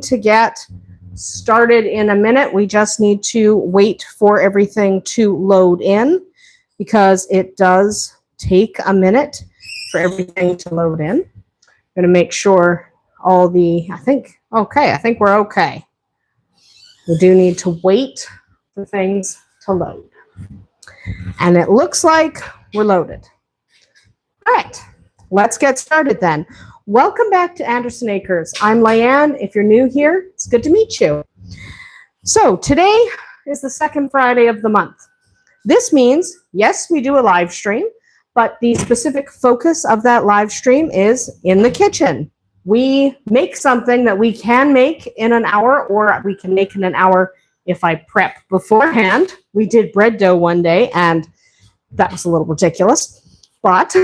to get started in a minute. We just need to wait for everything to load in because it does take a minute for everything to load in. I'm going to make sure all the, I think we're okay. We do need to wait for things to load. And it looks like we're loaded. All right, let's get started then. Welcome back to Andersen Acres. I'm Leanne. If you're new here, it's good to meet you. So today is the second Friday of the month. This means, yes, we do a live stream, but the specific focus of that live stream is in the kitchen. We make something that we can make in an hour, or we can make in an hour if I prep beforehand. We did bread dough one day, and that was a little ridiculous, but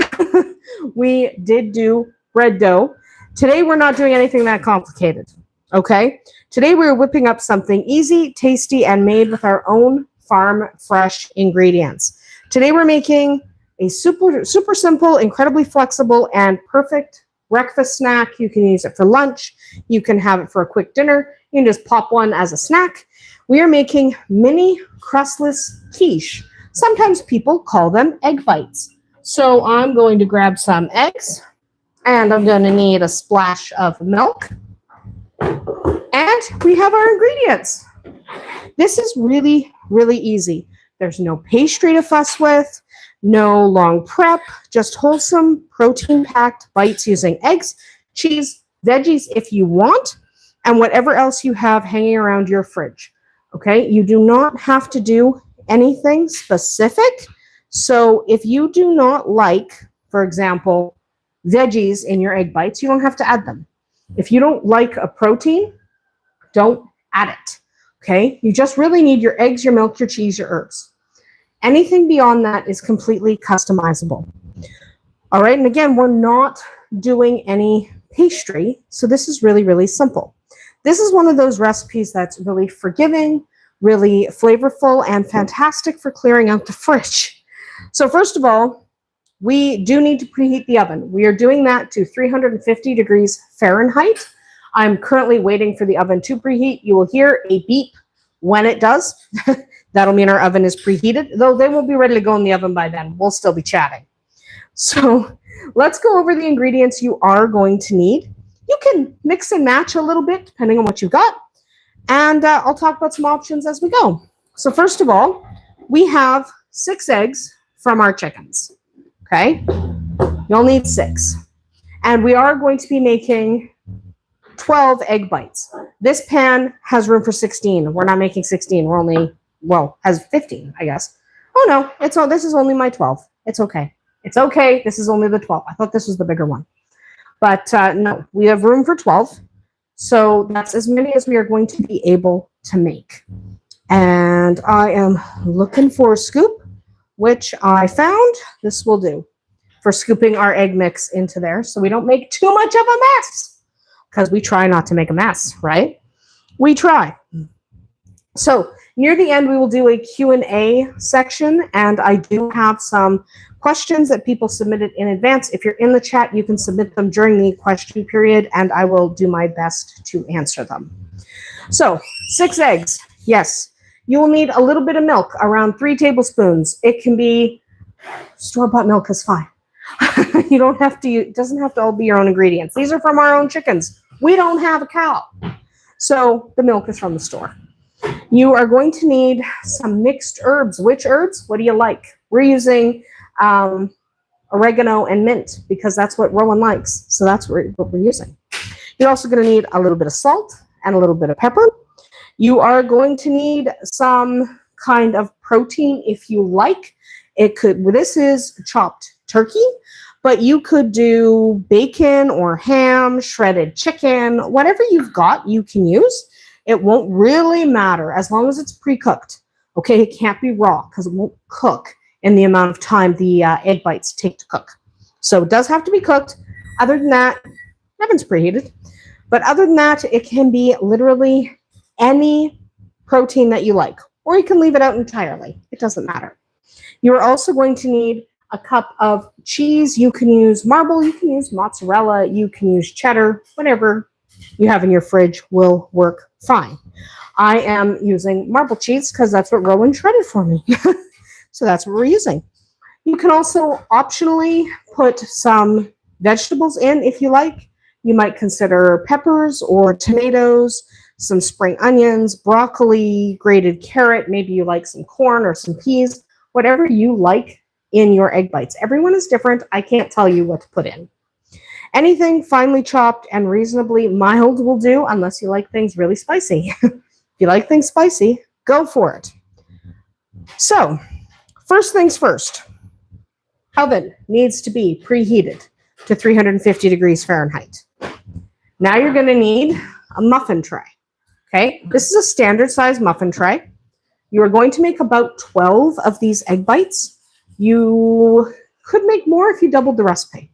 we did do bread dough. Today, we're not doing anything that complicated, okay? Today, we're whipping up something easy, tasty, and made with our own farm fresh ingredients. Today, we're making a super simple, incredibly flexible, and perfect breakfast snack. You can use it for lunch. You can have it for a quick dinner. You can just pop one as a snack. We are making mini crustless quiche. Sometimes people call them egg bites. So I'm going to grab some eggs. And I'm going to need a splash of milk. And we have our ingredients. This is really, really easy. There's no pastry to fuss with, no long prep, just wholesome, protein-packed bites using eggs, cheese, veggies if you want, and whatever else you have hanging around your fridge. Okay? You do not have to do anything specific. So if you do not like, for example, veggies in your egg bites, you don't have to add them. If you don't like a protein, don't add it, okay? You just really need your eggs, your milk, your cheese, your herbs. Anything beyond that is completely customizable. All right, and again, we're not doing any pastry, so this is really, really simple. This is one of those recipes that's really forgiving, really flavorful, and fantastic for clearing out the fridge. So first of all, we do need to preheat the oven. We are doing that to 350 degrees Fahrenheit. I'm currently waiting for the oven to preheat. You will hear a beep when it does. That'll mean our oven is preheated, though they won't be ready to go in the oven by then. We'll still be chatting. So let's go over the ingredients you are going to need. You can mix and match a little bit depending on what you've got. And I'll talk about some options as we go. So first of all, we have 6 eggs from our chickens. Okay, you'll need 6. And we are going to be making 12 egg bites. This pan has room for 16. We're not making 16. We're only, well, has 15, I guess. Oh no, this is only my 12. It's okay. It's okay. This is only the 12. I thought this was the bigger one. But no, we have room for 12. So that's as many as we are going to be able to make. And I am looking for a scoop, which I found. This will do for scooping our egg mix into there so we don't make too much of a mess, because we try not to make a mess, right? We try. So near the end, we will do a Q&A section, and I do have some questions that people submitted in advance. If you're in the chat, you can submit them during the question period, and I will do my best to answer them. So 6 eggs, yes. You will need a little bit of milk, around 3 tablespoons. It can be store-bought milk is fine. You don't have to, it doesn't have to all be your own ingredients. These are from our own chickens. We don't have a cow. So the milk is from the store. You are going to need some mixed herbs. Which herbs? What do you like? We're using oregano and mint because that's what Rowan likes. So that's what we're using. You're also going to need a little bit of salt and a little bit of pepper. You are going to need some kind of protein if you like. This is chopped turkey, but you could do bacon or ham, shredded chicken, whatever you've got, you can use. It won't really matter as long as it's pre-cooked. Okay, it can't be raw because it won't cook in the amount of time the egg bites take to cook. So it does have to be cooked. Other than that, oven's preheated. But other than that, it can be literally any protein that you like, or you can leave it out entirely. It doesn't matter. You're also going to need a cup of cheese. You can use marble, you can use mozzarella, you can use cheddar, whatever you have in your fridge will work fine. I am using marble cheese because that's what Rowan shredded for me. So that's what we're using. You can also optionally put some vegetables in if you like. You might consider peppers or tomatoes, some spring onions, broccoli, grated carrot. Maybe you like some corn or some peas, whatever you like in your egg bites. Everyone is different. I can't tell you what to put in. Anything finely chopped and reasonably mild will do, unless you like things really spicy. If you like things spicy, go for it. So, first things first. Oven needs to be preheated to 350 degrees Fahrenheit. Now you're going to need a muffin tray. Okay, this is a standard size muffin tray. You are going to make about 12 of these egg bites. You could make more if you doubled the recipe.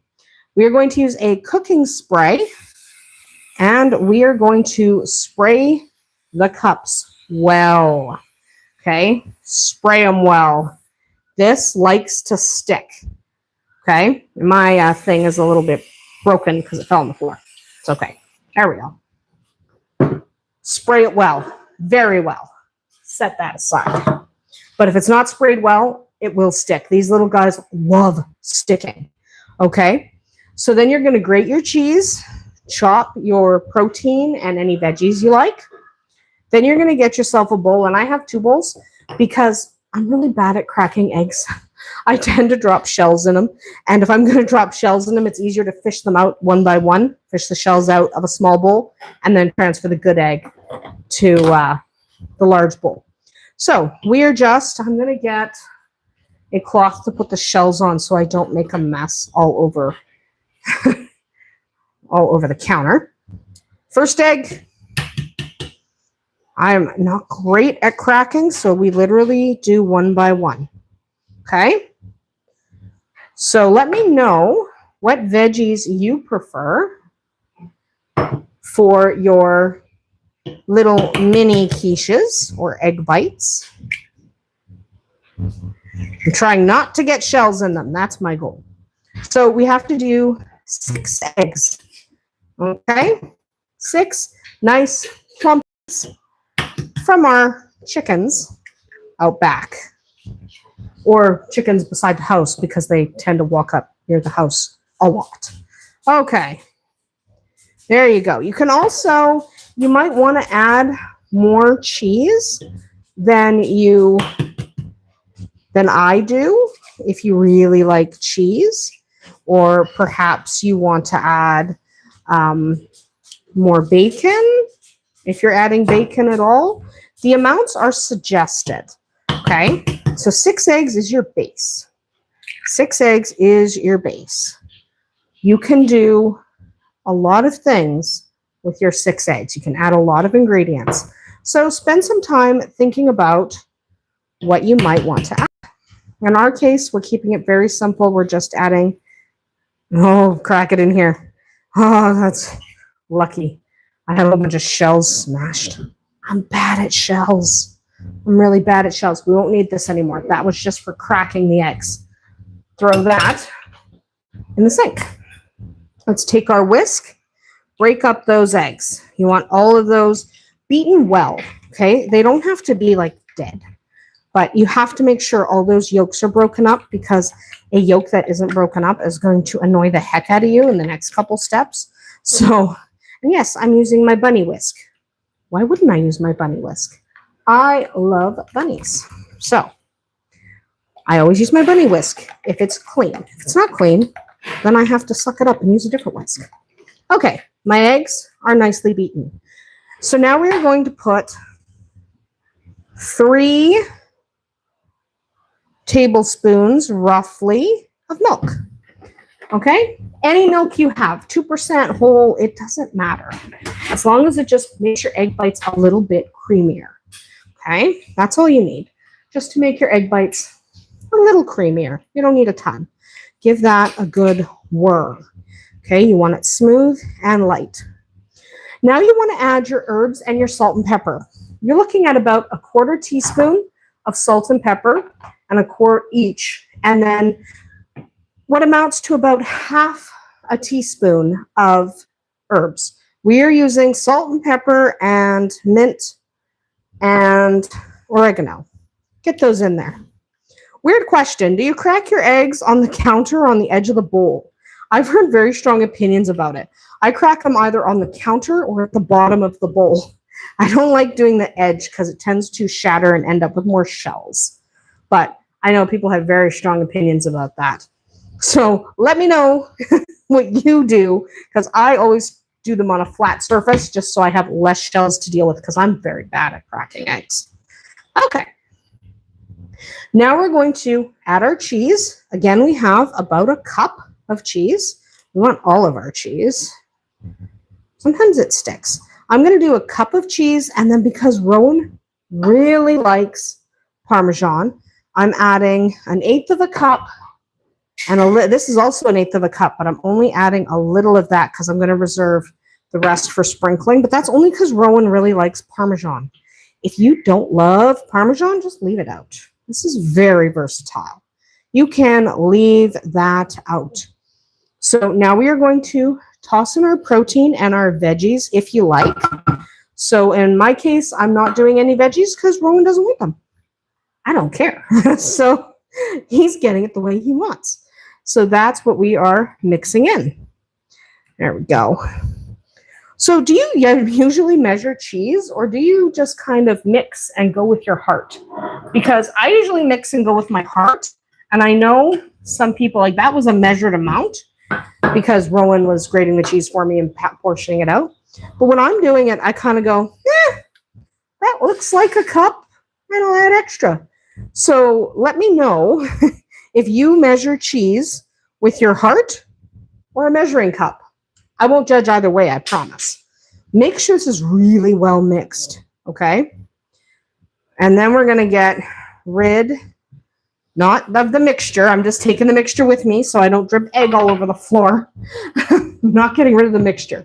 We are going to use a cooking spray, and we are going to spray the cups well. Okay, spray them well. This likes to stick. Okay, my thing is a little bit broken because it fell on the floor. It's okay. There we go. Spray it well, very well. Set that aside. But if it's not sprayed well, it will stick. These little guys love sticking. Okay, so then you're going to grate your cheese, chop your protein and any veggies you like. Then you're going to get yourself a bowl, and I have 2 bowls because I'm really bad at cracking eggs. I tend to drop shells in them, and if I'm going to drop shells in them, it's easier to fish them out one by one, fish the shells out of a small bowl, and then transfer the good egg to the large bowl. So I'm going to get a cloth to put the shells on so I don't make a mess all over all over the counter. First egg. I'm not great at cracking, so we literally do one by one. Okay? So let me know what veggies you prefer for your little mini quiches or egg bites. I'm trying not to get shells in them. That's my goal. So we have to do 6 eggs. Okay? 6 nice clumps from our chickens out back, or chickens beside the house because they tend to walk up near the house a lot. Okay, there you go. You can also, you might want to add more cheese than I do if you really like cheese, or perhaps you want to add more bacon if you're adding bacon at all. The amounts are suggested. Okay, so 6 eggs is your base. 6 eggs is your base. You can do a lot of things with your 6 eggs. You can add a lot of ingredients. So spend some time thinking about what you might want to add. In our case, we're keeping it very simple. We're just adding, crack it in here. Oh, that's lucky. I have a bunch of shells smashed. I'm bad at shells. I'm really bad at shells. We won't need this anymore. That was just for cracking the eggs. Throw that in the sink. Let's take our whisk, break up those eggs. You want all of those beaten well, okay? They don't have to be like dead, but you have to make sure all those yolks are broken up, because a yolk that isn't broken up is going to annoy the heck out of you in the next couple steps. So, and yes, I'm using my bunny whisk. Why wouldn't I use my bunny whisk? I love bunnies. So I always use my bunny whisk if it's clean. If it's not clean, then I have to suck it up and use a different whisk. Okay, my eggs are nicely beaten. So now we are going to put 3 tablespoons roughly of milk. Okay? Any milk you have, 2% whole, it doesn't matter. As long as it just makes your egg bites a little bit creamier. Okay? That's all you need. Just to make your egg bites a little creamier. You don't need a ton. Give that a good whir. Okay? You want it smooth and light. Now you want to add your herbs and your salt and pepper. You're looking at about a 1/4 teaspoon of salt and pepper, and a quart each. And then what amounts to about 1/2 teaspoon of herbs. We are using salt and pepper and mint and oregano. Get those in there. Weird question. Do you crack your eggs on the counter or on the edge of the bowl? I've heard very strong opinions about it. I crack them either on the counter or at the bottom of the bowl. I don't like doing the edge because it tends to shatter and end up with more shells. But I know people have very strong opinions about that. So let me know what you do, because I always do them on a flat surface just so I have less shells to deal with, because I'm very bad at cracking eggs. Okay. Now we're going to add our cheese. Again, we have about a cup of cheese. We want all of our cheese. Sometimes it sticks. I'm going to do a cup of cheese, and then because Rowan really likes Parmesan, I'm adding 1/8 of a cup, and this is also 1/8 of a cup, but I'm only adding a little of that because I'm going to reserve the rest for sprinkling, but that's only because Rowan really likes Parmesan. If you don't love Parmesan, just leave it out. This is very versatile. You can leave that out. So now we are going to toss in our protein and our veggies if you like. So in my case, I'm not doing any veggies because Rowan doesn't want them. I don't care. So he's getting it the way he wants. So that's what we are mixing in. There we go. So do you usually measure cheese, or do you just kind of mix and go with your heart? Because I usually mix and go with my heart. And I know some people, like, that was a measured amount because Rowan was grating the cheese for me and portioning it out. But when I'm doing it, I kind of go, that looks like a cup, and I'll add extra. So let me know if you measure cheese with your heart or a measuring cup. I won't judge either way, I promise. Make sure this is really well mixed, okay? And then we're going to get rid, not of the mixture. I'm just taking the mixture with me so I don't drip egg all over the floor. I'm not getting rid of the mixture.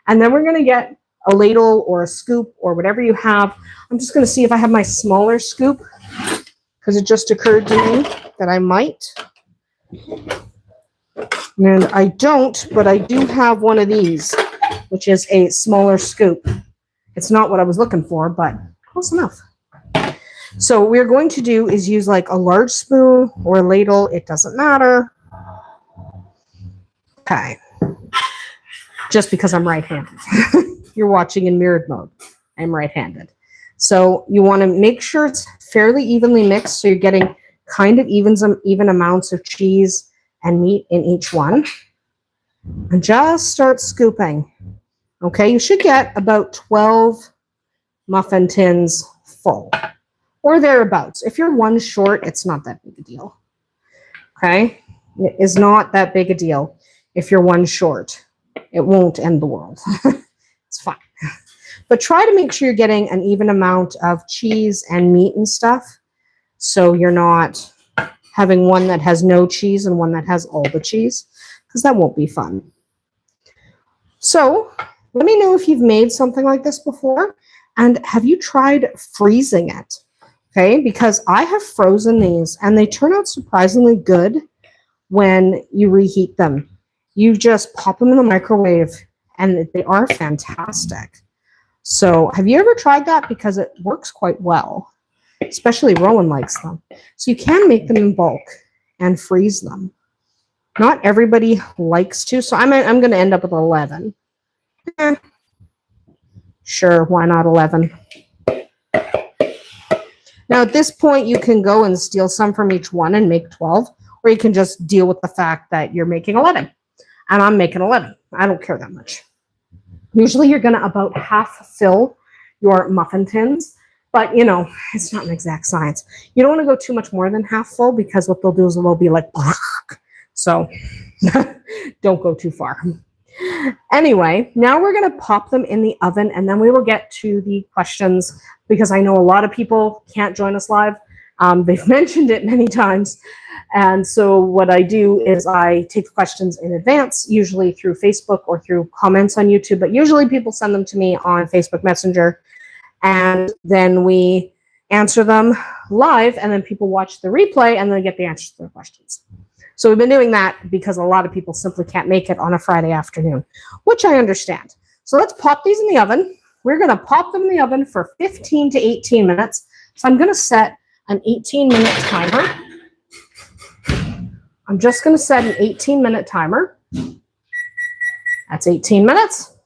And then we're going to get a ladle or a scoop or whatever you have. I'm just going to see if I have my smaller scoop, because it just occurred to me that I might. And I don't, but I do have one of these, which is a smaller scoop. It's not what I was looking for, but close enough. So what we're going to do is use like a large spoon or a ladle. It doesn't matter. Okay. Just because I'm right-handed. You're watching in mirrored mode. I'm right-handed. So you want to make sure it's fairly evenly mixed, so you're getting kind of even amounts of cheese and meat in each one. And just start scooping. Okay, you should get about 12 muffin tins full, or thereabouts. If you're one short, it's not that big a deal. Okay, it is not that big a deal if you're one short. It won't end the world. It's fine. But try to make sure you're getting an even amount of cheese and meat and stuff, so you're not having one that has no cheese and one that has all the cheese, because that won't be fun. So let me know if you've made something like this before, and have you tried freezing it? Okay, because I have frozen these, and they turn out surprisingly good when you reheat them. You just pop them in the microwave, and they are fantastic. So have you ever tried that? Because it works quite well. Especially Rowan likes them. So you can make them in bulk and freeze them. Not everybody likes to, so I'm going to end up with 11. Sure, why not 11? Now at this point, you can go and steal some from each one and make 12, or you can just deal with the fact that you're making 11. And I'm making 11. I don't care that much. Usually you're going to about half fill your muffin tins. But, you know, it's not an exact science. You don't want to go too much more than half full, because what they'll do is they'll be like, so don't go too far. Anyway, now we're going to pop them in the oven, and then we will get to the questions, because I know a lot of people can't join us live. They've mentioned it many times. And so what I do is I take the questions in advance, usually through Facebook or through comments on YouTube, but usually people send them to me on Facebook Messenger. And then we answer them live, and then people watch the replay and then get the answers to their questions. So we've been doing that because a lot of people simply can't make it on a Friday afternoon, which I understand. So let's pop these in the oven. We're going to pop them in the oven for 15 to 18 minutes. So I'm going to set an 18-minute timer. I'm just going to set an 18-minute timer. That's 18 minutes.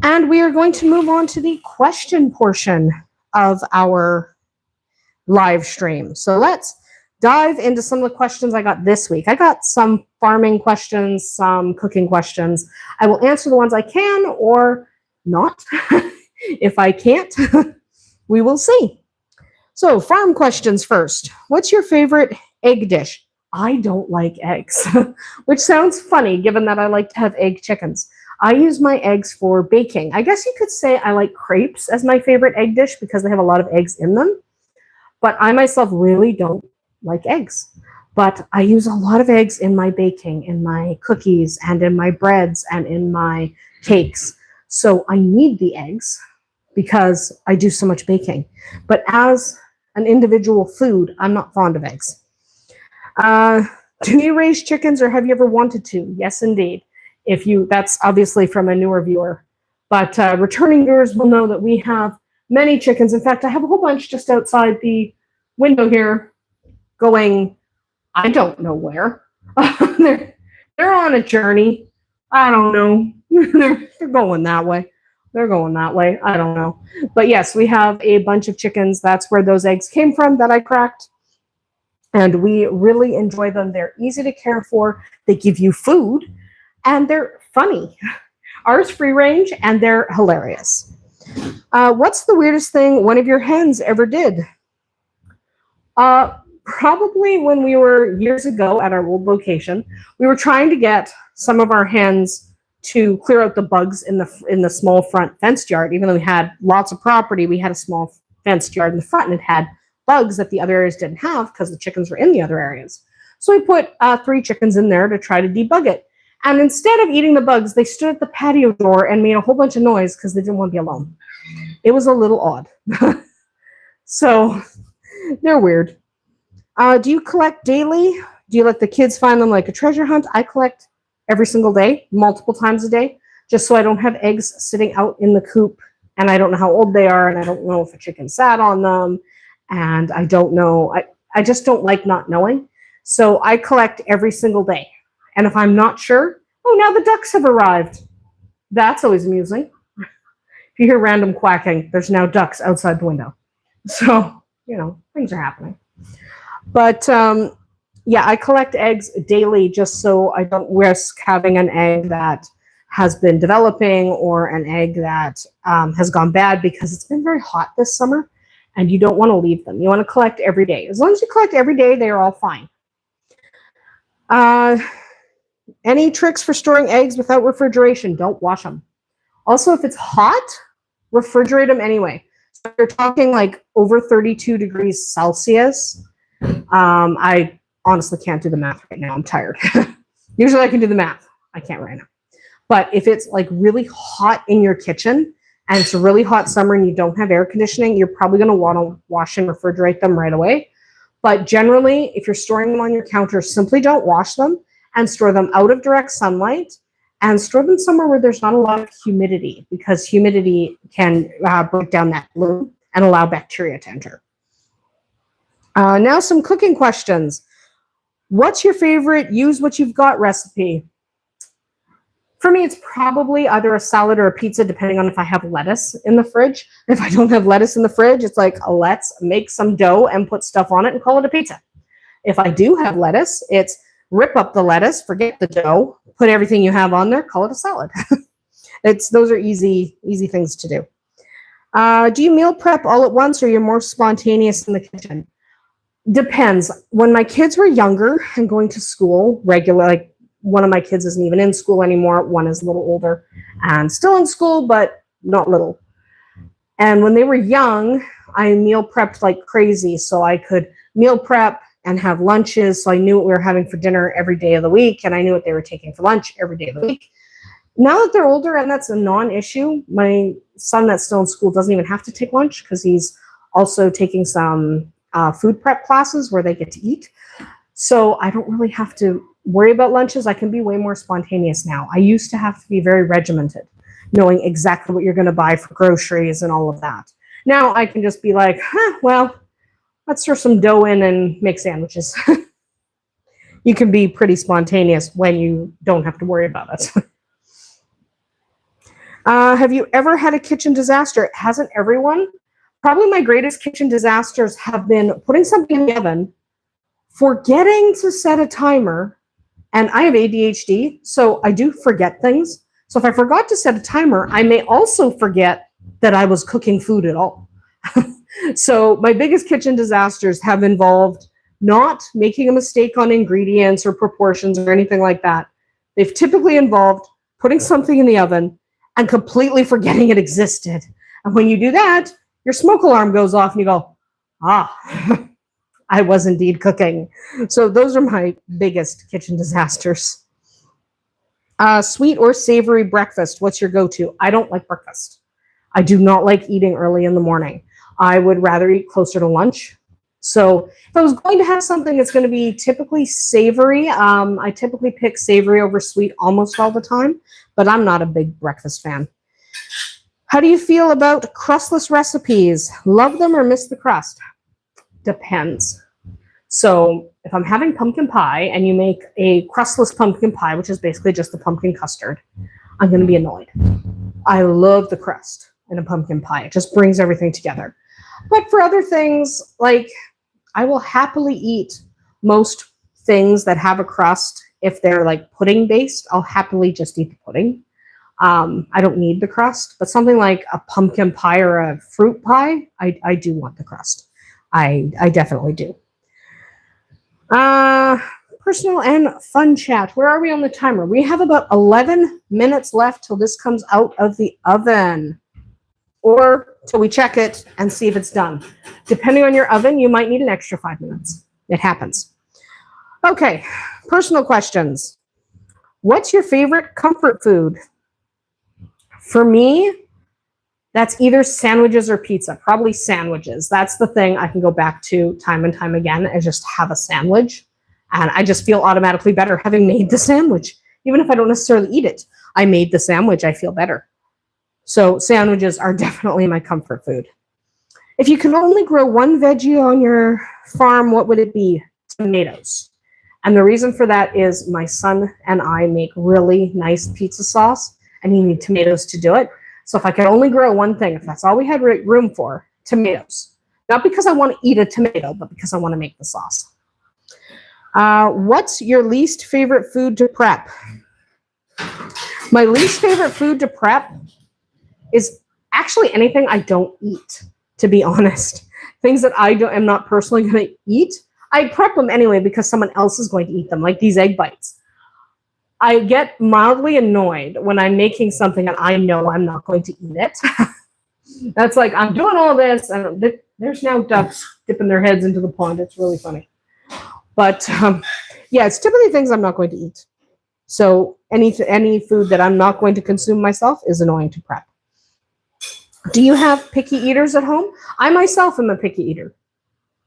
And we are going to move on to the question portion of our live stream. So let's dive into some of the questions I got this week. I got some farming questions, some cooking questions. I will answer the ones I can or not. If I can't, we will see. So farm questions first. What's your favorite egg dish? I don't like eggs, which sounds funny given that I like to have egg chickens. I use my eggs for baking. I guess you could say I like crepes as my favorite egg dish because they have a lot of eggs in them. But I myself really don't like eggs. But I use a lot of eggs in my baking, in my cookies, and in my breads, and in my cakes. So I need the eggs because I do so much baking. But as an individual food, I'm not fond of eggs. Do you raise chickens or have you ever wanted to? Yes, indeed. That's obviously from a newer viewer. But returning viewers will know that we have many chickens. In fact, I have a whole bunch just outside the window here going, I don't know where. They're on a journey. I don't know. They're going that way. They're going that way. I don't know. But yes, we have a bunch of chickens. That's where those eggs came from that I cracked. And we really enjoy them. They're easy to care for. They give you food. And they're funny. Ours free range, and they're hilarious. What's the weirdest thing one of your hens ever did? Probably when we were years ago at our old location, we were trying to get some of our hens to clear out the bugs in the small front fenced yard. Even though we had lots of property, we had a small fenced yard in the front, and it had bugs that the other areas didn't have because the chickens were in the other areas. So we put 3 chickens in there to try to debug it. And instead of eating the bugs, they stood at the patio door and made a whole bunch of noise because they didn't want to be alone. It was a little odd. So they're weird. Do you collect daily? Do you let the kids find them like a treasure hunt? I collect every single day, multiple times a day, just so I don't have eggs sitting out in the coop and I don't know how old they are and I don't know if a chicken sat on them. And I don't know. I just don't like not knowing. So I collect every single day. And if I'm not sure, oh, now the ducks have arrived. That's always amusing. If you hear random quacking, there's now ducks outside the window. So, things are happening. But, yeah, I collect eggs daily just so I don't risk having an egg that has been developing or an egg that has gone bad because it's been very hot this summer. And you don't want to leave them. You want to collect every day. As long as you collect every day, they are all fine. Any tricks for storing eggs without refrigeration? Don't wash them. Also, if it's hot, refrigerate them anyway. So if you're talking like over 32 degrees Celsius, I honestly can't do the math right now. I'm tired. Usually I can do the math. I can't right now. But if it's like really hot in your kitchen, and it's a really hot summer and you don't have air conditioning, you're probably going to want to wash and refrigerate them right away. But generally, if you're storing them on your counter, simply don't wash them and store them out of direct sunlight and store them somewhere where there's not a lot of humidity because humidity can break down that bloom and allow bacteria to enter. Now some cooking questions. What's your favorite use what you've got recipe? For me, it's probably either a salad or a pizza, depending on if I have lettuce in the fridge. If I don't have lettuce in the fridge, it's like, let's make some dough and put stuff on it and call it a pizza. If I do have lettuce, it's rip up the lettuce, forget the dough, put everything you have on there, call it a salad. Those are easy things to do. Do you meal prep all at once or you're more spontaneous in the kitchen? Depends. When my kids were younger and going to school regular, like one of my kids isn't even in school anymore. One is a little older and still in school, but not little. And when they were young, I meal prepped like crazy. So I could meal prep and have lunches. So I knew what we were having for dinner every day of the week. And I knew what they were taking for lunch every day of the week. Now that they're older, and that's a non-issue, my son that's still in school doesn't even have to take lunch because he's also taking some food prep classes where they get to eat. So I don't really have to worry about lunches. I can be way more spontaneous now. I used to have to be very regimented. knowing exactly what you're going to buy for groceries and all of that. Now I can just be like, well, let's throw some dough in and make sandwiches. You can be pretty spontaneous when you don't have to worry about it. Have you ever had a kitchen disaster? Hasn't everyone? Probably my greatest kitchen disasters have been putting something in the oven, forgetting to set a timer, and I have ADHD, so I do forget things. So if I forgot to set a timer, I may also forget that I was cooking food at all. So my biggest kitchen disasters have involved not making a mistake on ingredients or proportions or anything like that. They've typically involved putting something in the oven and completely forgetting it existed. And when you do that, your smoke alarm goes off and you go, I was indeed cooking. So those are my biggest kitchen disasters. Sweet or savory breakfast, what's your go-to? I don't like breakfast. I do not like eating early in the morning. I would rather eat closer to lunch. So if I was going to have something that's going to be typically savory, I typically pick savory over sweet almost all the time, but I'm not a big breakfast fan. How do you feel about crustless recipes? Love them or miss the crust? Depends. So if I'm having pumpkin pie and you make a crustless pumpkin pie, which is basically just the pumpkin custard, I'm going to be annoyed. I love the crust in a pumpkin pie. It just brings everything together. But for other things, like I will happily eat most things that have a crust. If they're like pudding based, I'll happily just eat the pudding. I don't need the crust, but something like a pumpkin pie or a fruit pie, I do want the crust. I definitely do. Personal and fun chat. Where are we on the timer? We have about 11 minutes left till this comes out of the oven, or till we check it and see if it's done. Depending on your oven, you might need an extra 5 minutes. It happens. Okay, personal questions. What's your favorite comfort food? For me, that's either sandwiches or pizza, probably sandwiches. That's the thing I can go back to time and time again and just have a sandwich. And I just feel automatically better having made the sandwich. Even if I don't necessarily eat it, I made the sandwich, I feel better. So sandwiches are definitely my comfort food. If you could only grow one veggie on your farm, what would it be? Tomatoes. And the reason for that is my son and I make really nice pizza sauce, and you need tomatoes to do it. So if I could only grow one thing, if that's all we had room for, tomatoes. Not because I want to eat a tomato, but because I want to make the sauce. What's your least favorite food to prep? My least favorite food to prep is actually anything I don't eat, to be honest. Things that I am not personally going to eat. I prep them anyway because someone else is going to eat them, like these egg bites. I get mildly annoyed when I'm making something and I know I'm not going to eat it. That's like, I'm doing all this, and there's now ducks dipping their heads into the pond. It's really funny. But yeah, it's typically things I'm not going to eat. So any food that I'm not going to consume myself is annoying to prep. Do you have picky eaters at home? I myself am a picky eater.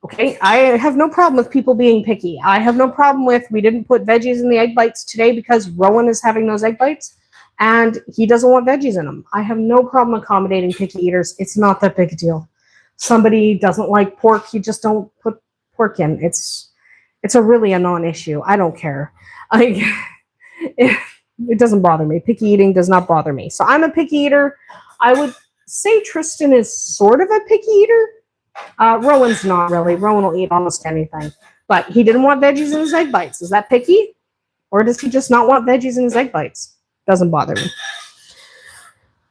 Okay, I have no problem with people being picky. I have no problem with, we didn't put veggies in the egg bites today because Rowan is having those egg bites and he doesn't want veggies in them. I have no problem accommodating picky eaters. It's not that big a deal. Somebody doesn't like pork, you just don't put pork in. It's really a non-issue. I don't care. It doesn't bother me. Picky eating does not bother me. So I'm a picky eater. I would say Tristan is sort of a picky eater. Rowan's not really. Rowan will eat almost anything. But he didn't want veggies in his egg bites. Is that picky? Or does he just not want veggies in his egg bites? Doesn't bother me.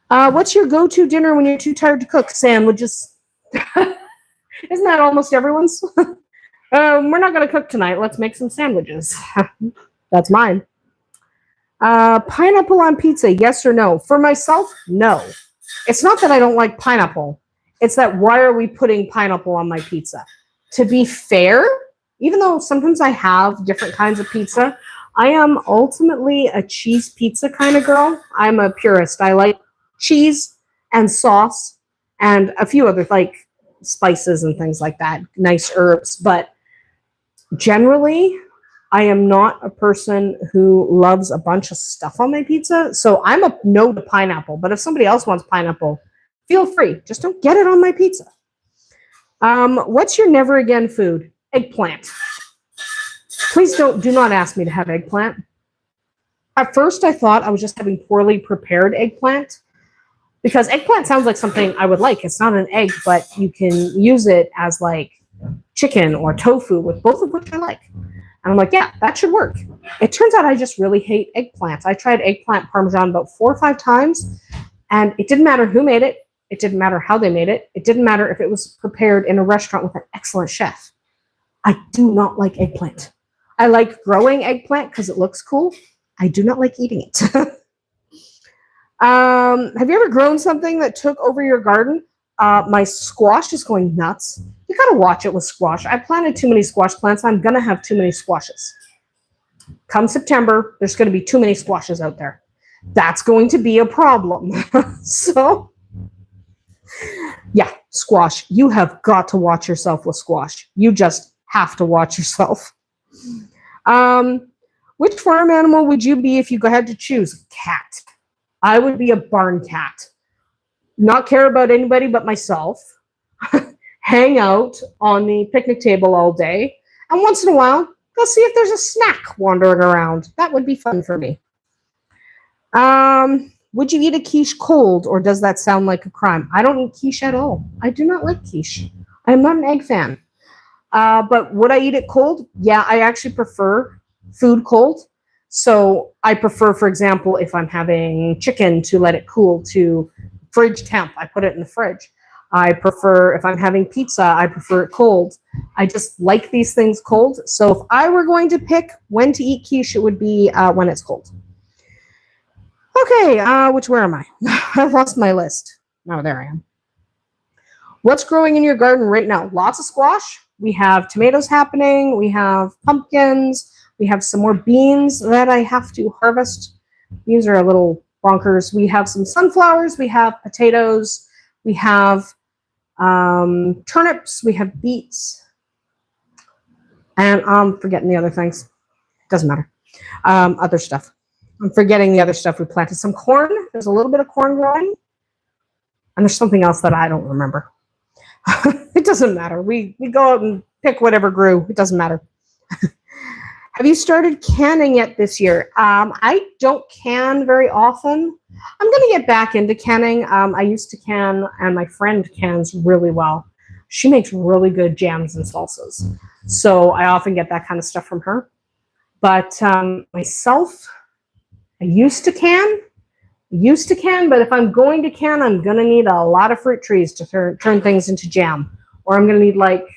What's your go-to dinner when you're too tired to cook? Sandwiches. Isn't that almost everyone's? We're not going to cook tonight. Let's make some sandwiches. That's mine. Pineapple on pizza, yes or no? For myself, no. It's not that I don't like pineapple. It's that, why are we putting pineapple on my pizza? To be fair, even though sometimes I have different kinds of pizza, I am ultimately a cheese pizza kind of girl. I'm a purist. I like cheese and sauce and a few other like spices and things like that, nice herbs. But generally, I am not a person who loves a bunch of stuff on my pizza. So I'm a no to pineapple. But if somebody else wants pineapple, feel free. Just don't get it on my pizza. What's your never again food? Eggplant. Please do not ask me to have eggplant. At first, I thought I was just having poorly prepared eggplant because eggplant sounds like something I would like. It's not an egg, but you can use it as like chicken or tofu, with both of which I like. And I'm like, yeah, that should work. It turns out I just really hate eggplant. I tried eggplant parmesan about 4 or 5 times, and it didn't matter who made it. It didn't matter how they made it. It didn't matter if it was prepared in a restaurant with an excellent chef. I do not like eggplant. I like growing eggplant because it looks cool. I do not like eating it. Have you ever grown something that took over your garden? My squash is going nuts. You got to watch it with squash. I planted too many squash plants. I'm going to have too many squashes. Come September, there's going to be too many squashes out there. That's going to be a problem. So, yeah, squash. You have got to watch yourself with squash. You just have to watch yourself. Which farm animal would you be if you had to choose? Cat. I would be a barn cat. Not care about anybody but myself. Hang out on the picnic table all day. And once in a while, go see if there's a snack wandering around. That would be fun for me. Would you eat a quiche cold, or does that sound like a crime? I don't eat quiche at all. I do not like quiche. I'm not an egg fan. But would I eat it cold? Yeah, I actually prefer food cold. So I prefer, for example, if I'm having chicken, to let it cool to fridge temp. I put it in the fridge. I prefer, if I'm having pizza, I prefer it cold. I just like these things cold. So if I were going to pick when to eat quiche, it would be when it's cold. Okay, where am I? I've lost my list. Oh, there I am. What's growing in your garden right now? Lots of squash. We have tomatoes happening. We have pumpkins. We have some more beans that I have to harvest. These are a little bonkers. We have some sunflowers. We have potatoes. We have turnips. We have beets. And I'm forgetting the other things. Doesn't matter. Other stuff. I'm forgetting the other stuff we planted. Some corn. There's a little bit of corn growing. And there's something else that I don't remember. It doesn't matter. We go out and pick whatever grew. It doesn't matter. Have you started canning yet this year? I don't can very often. I'm going to get back into canning. I used to can, and my friend cans really well. She makes really good jams and salsas. So I often get that kind of stuff from her. But myself, I used to can, but if I'm going to can, I'm going to need a lot of fruit trees to turn things into jam. Or I'm going to need like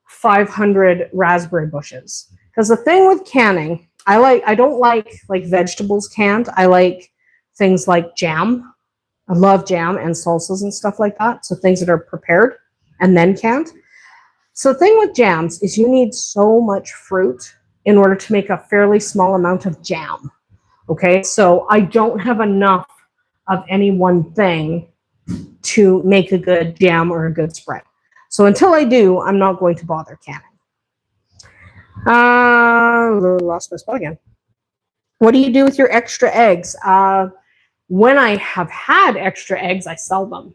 500 raspberry bushes. Because the thing with canning, I don't like vegetables canned. I like things like jam. I love jam and salsas and stuff like that. So things that are prepared and then canned. So the thing with jams is you need so much fruit in order to make a fairly small amount of jam. Okay, so I don't have enough of any one thing to make a good jam or a good spread. So until I do, I'm not going to bother canning. Lost my spot again. What do you do with your extra eggs? When I have had extra eggs, I sell them.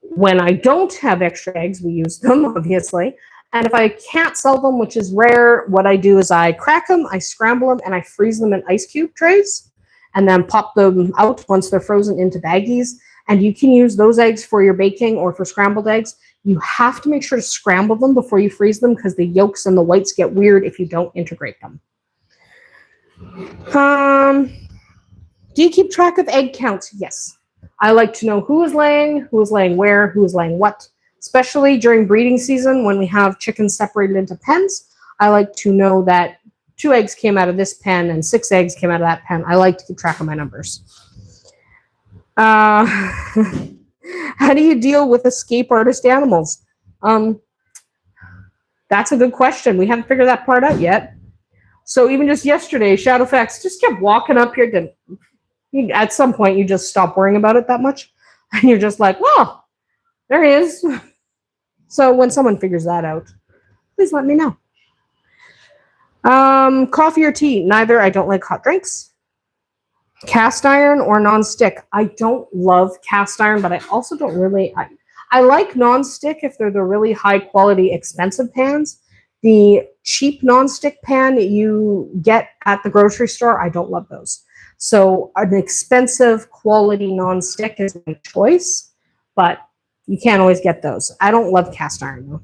When I don't have extra eggs, we use them, obviously. And if I can't sell them, which is rare, what I do is I crack them, I scramble them, and I freeze them in ice cube trays, and then pop them out once they're frozen into baggies. And you can use those eggs for your baking or for scrambled eggs. You have to make sure to scramble them before you freeze them because the yolks and the whites get weird if you don't integrate them. Do you keep track of egg counts? Yes. I like to know who is laying where, who is laying what. Especially during breeding season when we have chickens separated into pens. I like to know that 2 eggs came out of this pen and 6 eggs came out of that pen. I like to keep track of my numbers. How do you deal with escape artist animals? That's a good question. We haven't figured that part out yet. So even just yesterday, Shadowfax just kept walking up here. At some point, you just stop worrying about it that much. And you're just like, well, there he is. So when someone figures that out, please let me know. Coffee or tea? Neither. I don't like hot drinks. Cast iron or non-stick? I don't love cast iron, but I also don't really... I like non-stick if they're the really high quality, expensive pans. The cheap non-stick pan you get at the grocery store, I don't love those. So an expensive quality non-stick is my choice, but you can't always get those. I don't love cast iron though.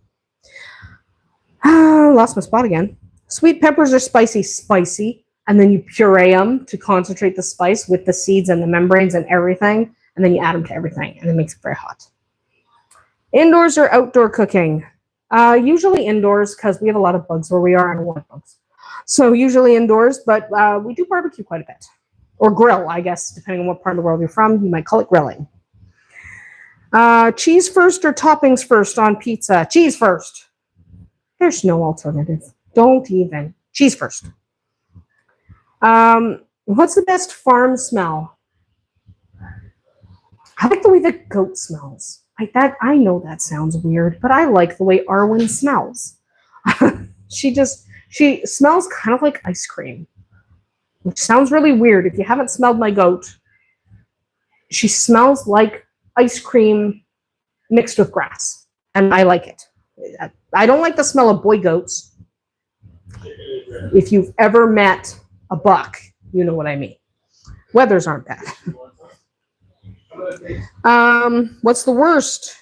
Lost my spot again. Sweet peppers are spicy. Spicy. And then you puree them to concentrate the spice with the seeds and the membranes and everything. And then you add them to everything and it makes it very hot. Indoors or outdoor cooking? Usually indoors because we have a lot of bugs where we are and a lot of bugs. So usually indoors, but we do barbecue quite a bit. Or grill, I guess, depending on what part of the world you're from. You might call it grilling. Cheese first or toppings first on pizza? Cheese first. There's no alternative. Don't even. Cheese first. What's the best farm smell? I like the way the goat smells. Like that, I know that sounds weird, but I like the way Arwen smells. She smells kind of like ice cream, which sounds really weird. If you haven't smelled my goat, she smells like ice cream mixed with grass, and I like it. I don't like the smell of boy goats. If you've ever met a buck, you know what I mean. Weathers aren't bad. What's the worst?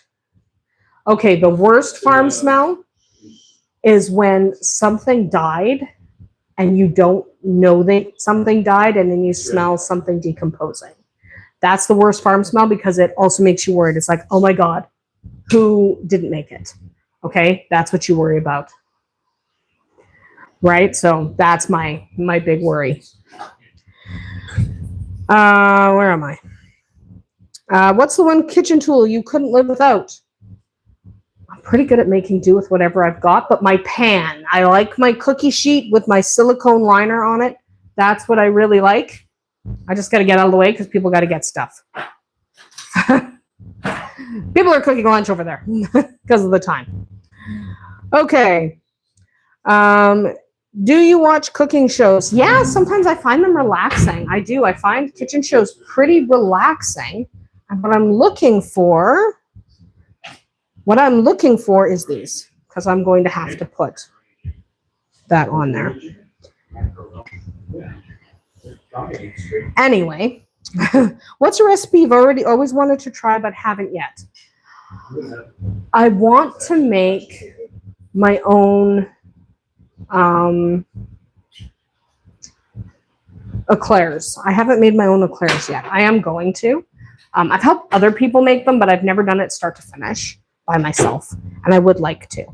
Okay, the worst farm smell is when something died and you don't know that something died and then you smell something decomposing. That's the worst farm smell because it also makes you worried. It's like, oh my God, who didn't make it? Okay, that's what you worry about. Right? So that's my big worry. Where am I? What's the one kitchen tool you couldn't live without? I'm pretty good at making do with whatever I've got, but my pan. I like my cookie sheet with my silicone liner on it. That's what I really like. I just got to get out of the way because people got to get stuff. People are cooking lunch over there because of the time. Okay. Do you watch cooking shows? Yeah, sometimes I find them relaxing. I do. I find kitchen shows pretty relaxing. And what I'm looking for is these, because I'm going to have to put that on there. Anyway, what's a recipe you've always wanted to try but haven't yet? I want to make my own eclairs. I haven't made my own eclairs yet. I am going to. I've helped other people make them, but I've never done it start to finish by myself, and I would like to.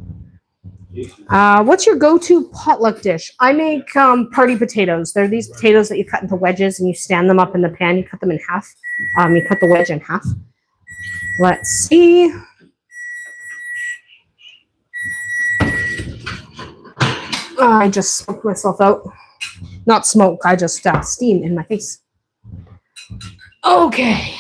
What's your go-to potluck dish? I make party potatoes. They're these potatoes that you cut into wedges and you stand them up in the pan. You cut them in half. You cut the wedge in half. Let's see. I just smoked myself out. Not smoke, I just steam in my face. Okay.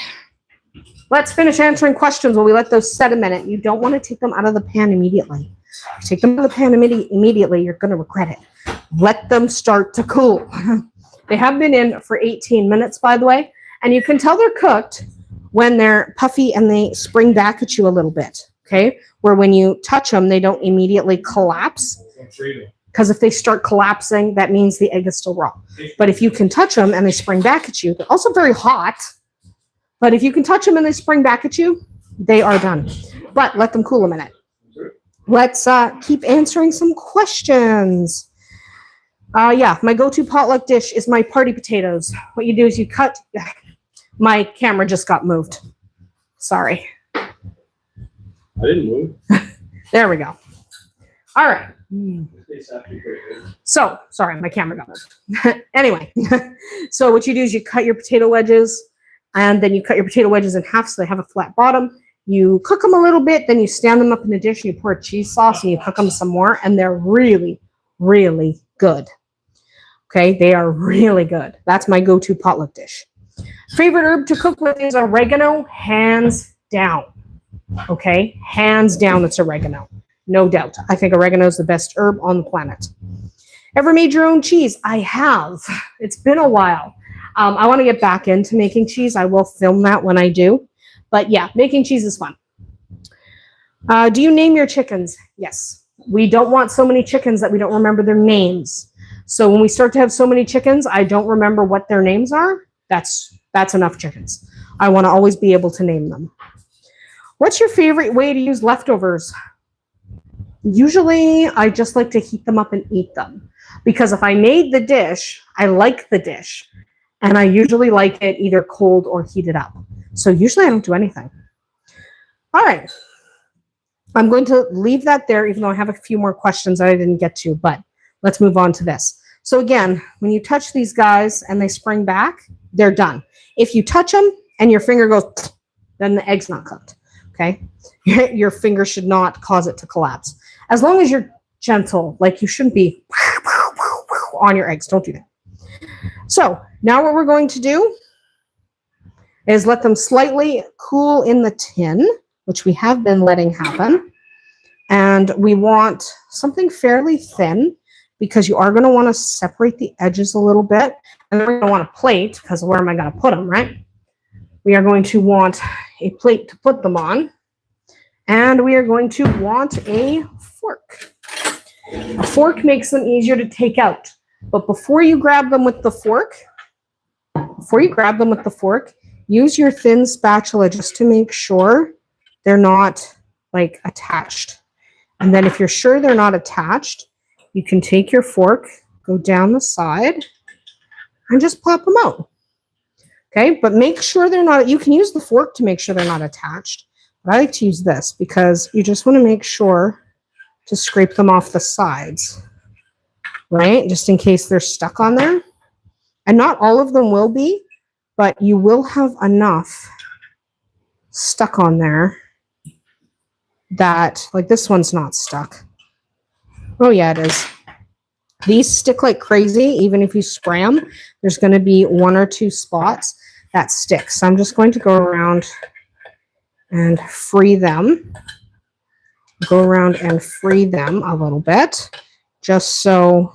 Let's finish answering questions while we let those set a minute. You don't want to take them out of the pan immediately. If you take them out of the pan immediately, you're going to regret it. Let them start to cool. They have been in for 18 minutes, by the way. And you can tell they're cooked when they're puffy and they spring back at you a little bit. Okay? Where when you touch them, they don't immediately collapse. Because if they start collapsing, that means the egg is still raw. But if you can touch them and they spring back at you, they're also very hot. But if you can touch them and they spring back at you, they are done. But let them cool a minute. Let's keep answering some questions. Yeah, my go-to potluck dish is my party potatoes. What you do is you cut... My camera just got moved. Sorry. I didn't move. There we go. All right. So, sorry, my camera got moved. Anyway, so what you do is you cut your potato wedges, and then you cut your potato wedges in half so they have a flat bottom. You cook them a little bit, then you stand them up in a dish, and you pour a cheese sauce, and you cook them some more, and they're really, really good. Okay, they are really good. That's my go-to potluck dish. Favorite herb to cook with is oregano, hands down. Okay, hands down, it's oregano. No doubt. I think oregano is the best herb on the planet. Ever made your own cheese? I have. It's been a while. I want to get back into making cheese. I will film that when I do. But yeah, making cheese is fun. Do you name your chickens? Yes. We don't want so many chickens that we don't remember their names. So when we start to have so many chickens, I don't remember what their names are. That's enough chickens. I want to always be able to name them. What's your favorite way to use leftovers? Usually, I just like to heat them up and eat them. Because if I made the dish, I like the dish. And I usually like it either cold or heated up. So usually I don't do anything. All right. I'm going to leave that there, even though I have a few more questions that I didn't get to. But let's move on to this. So again, when you touch these guys and they spring back, they're done. If you touch them and your finger goes, then the egg's not cooked. Okay? Your finger should not cause it to collapse. As long as you're gentle, like you shouldn't be on your eggs. Don't do that. So now what we're going to do is let them slightly cool in the tin, which we have been letting happen. And we want something fairly thin because you are going to want to separate the edges a little bit. And then we're going to want a plate because where am I going to put them, right? We are going to want a plate to put them on. And we are going to want a fork. A fork makes them easier to take out. But before you grab them with the fork, use your thin spatula just to make sure they're not like attached. And then if you're sure they're not attached, you can take your fork, go down the side, and just pop them out. Okay, but make sure they're not, you can use the fork to make sure they're not attached. But I like to use this because you just want to make sure to scrape them off the sides, right? Just in case they're stuck on there. And not all of them will be, but you will have enough stuck on there that, like this one's not stuck. Oh yeah, it is. These stick like crazy. Even if you spray them, there's going to be one or two spots that stick. So I'm just going to go around and free them. Go around and free them a little bit, just so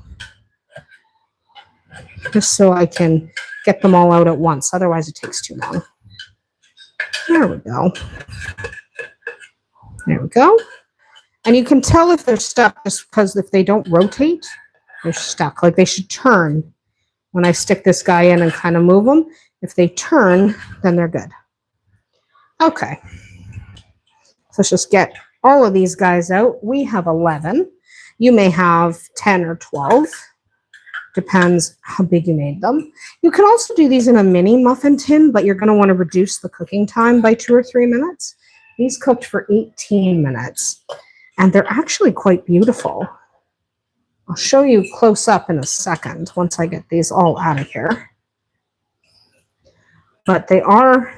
I can get them all out at once. Otherwise, it takes too long. There we go. There we go. And you can tell if they're stuck just because if they don't rotate, they're stuck. Like they should turn when I stick this guy in and kind of move them. If they turn, then they're good. Okay. So let's just get all of these guys out. We have 11. You may have 10 or 12. Depends how big you made them. You can also do these in a mini muffin tin, but you're going to want to reduce the cooking time by 2 or 3 minutes. These cooked for 18 minutes, and they're actually quite beautiful. I'll show you close up in a second once I get these all out of here. But they are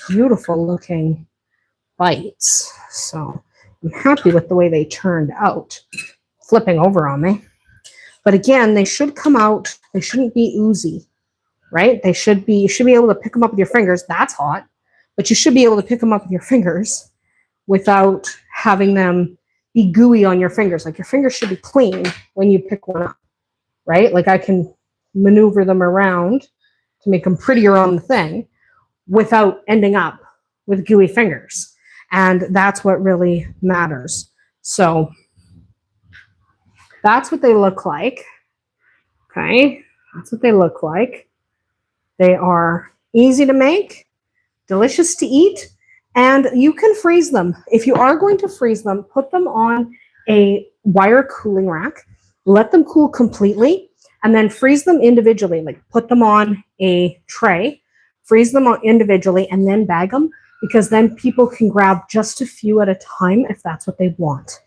beautiful looking bites, so I'm happy with the way they turned out. Flipping over on me. But again, they should come out, they shouldn't be oozy, right? They should be, you should be able to pick them up with your fingers. That's hot. But you should be able to pick them up with your fingers without having them be gooey on your fingers. Like your fingers should be clean when you pick one up, right? Like I can maneuver them around to make them prettier on the thing without ending up with gooey fingers. And that's what really matters. So that's what they look like. Okay, that's what they look like. They are easy to make, delicious to eat, and you can freeze them. If you are going to freeze them, put them on a wire cooling rack, let them cool completely, and then freeze them individually. Like put them on a tray, freeze them individually, and then bag them, because then people can grab just a few at a time if that's what they want.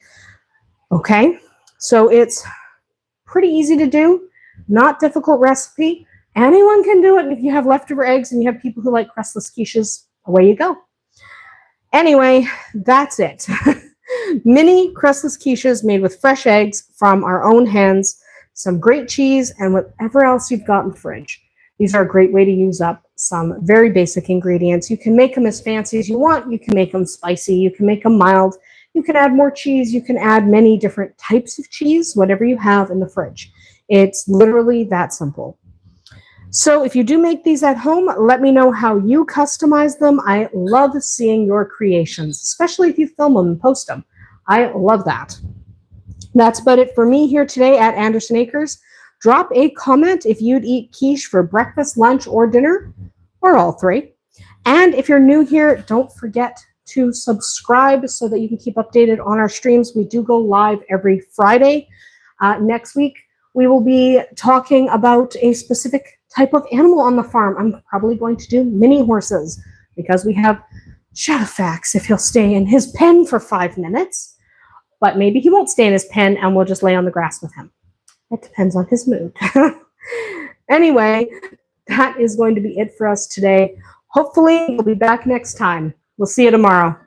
Okay, so it's pretty easy to do, not difficult recipe. Anyone can do it. If you have leftover eggs and you have people who like crustless quiches, away you go. Anyway, that's it. Mini crustless quiches made with fresh eggs from our own hens, some great cheese, and whatever else you've got in the fridge. These are a great way to use up some very basic ingredients. You can make them as fancy as you want. You can make them spicy. You can make them mild. You can add more cheese. You can add many different types of cheese, whatever you have in the fridge. It's literally that simple. So if you do make these at home, let me know how you customize them. I love seeing your creations, especially if you film them and post them. I love that. That's about it for me here today at Andersen Acres. Drop a comment if you'd eat quiche for breakfast, lunch, or dinner, or all three. And if you're new here, don't forget to subscribe so that you can keep updated on our streams. We do go live every Friday. Next week, we will be talking about a specific type of animal on the farm. I'm probably going to do mini horses because we have Shadowfax if he'll stay in his pen for 5 minutes. But maybe he won't stay in his pen and we'll just lay on the grass with him. It depends on his mood. Anyway, that is going to be it for us today. Hopefully, we'll be back next time. We'll see you tomorrow.